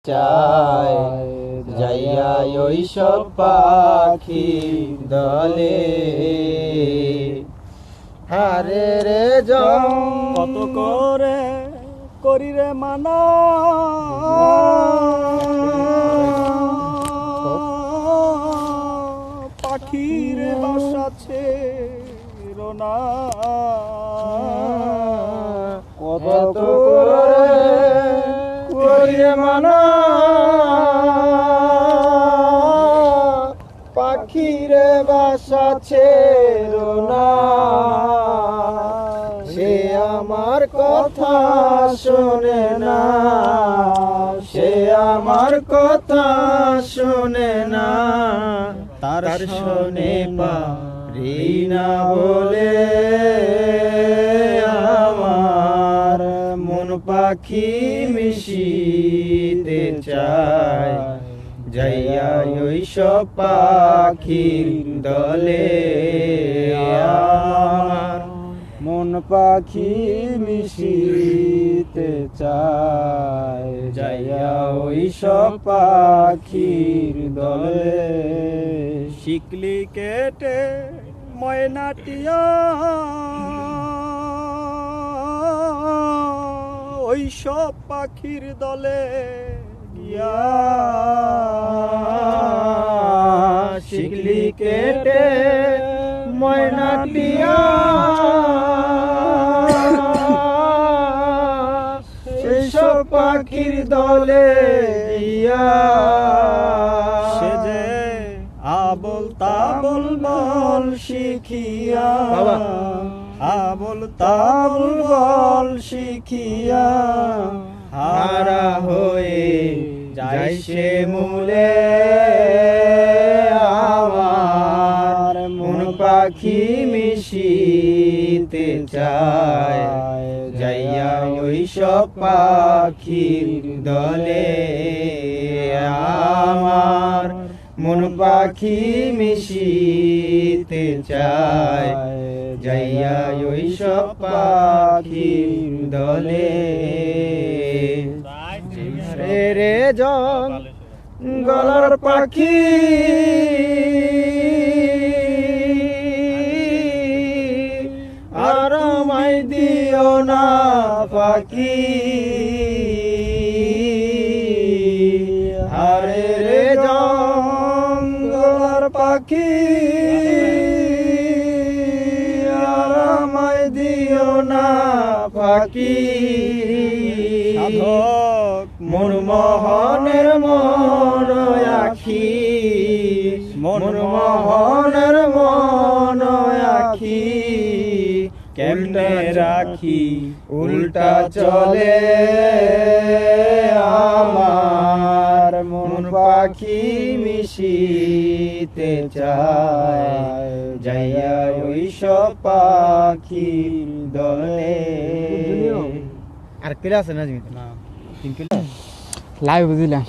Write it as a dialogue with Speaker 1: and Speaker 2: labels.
Speaker 1: চায় যাইয়া ওই সব পাখি দলে হারে রে
Speaker 2: কত করে করি রে মানা পাখির বাসা ছেড়োনা
Speaker 1: কত করে করি রে মানা পাখিরে বাসা ছেড়োনা সে আমার কথা শোনে না সে আমার কথা শোনে না তার শোনে পারি না বলে আমার মন পাখি মিশিতে চায় যাইয়া ওই সব পাখির দলে আমার
Speaker 2: মন পাখি মিশিতে চায়
Speaker 1: যাইয়া ওই সব পাখির দলে
Speaker 2: শিকলি কেটে ময়নাটিয়া ওই সব পাখির দলে গিয়া
Speaker 1: শিকলি কেটে ময়নাটিয়া সেই সব পাখির দলে গিয়া
Speaker 2: সে যে আবল তাবল বল শিখিয়া আবল তাবল বল শিখিয়া
Speaker 1: হারা হয়ে যাই সে মূলে আমার মন পাখি মিশিতে চায় যাইয়া ওই সব পাখির দলে আমার মন পাখি মিশিতে চায় যাইয়া ওই সব পাখির দলে রে রে গলার পাখি আর আমায় দিও না পাখি আরে রে গলার পাখি আর আমায় দিও না পাখি
Speaker 2: সাধক
Speaker 1: মনমোহনের মন আখি মনমোহনের মন আখি কেমনে রাখি উল্টা চলে আমার মন পাখি মিশিতে চায় যাইয়া ওই সব পাখির দলে আর কেটে আছে না
Speaker 2: না
Speaker 1: লাইভ বুঝলাম।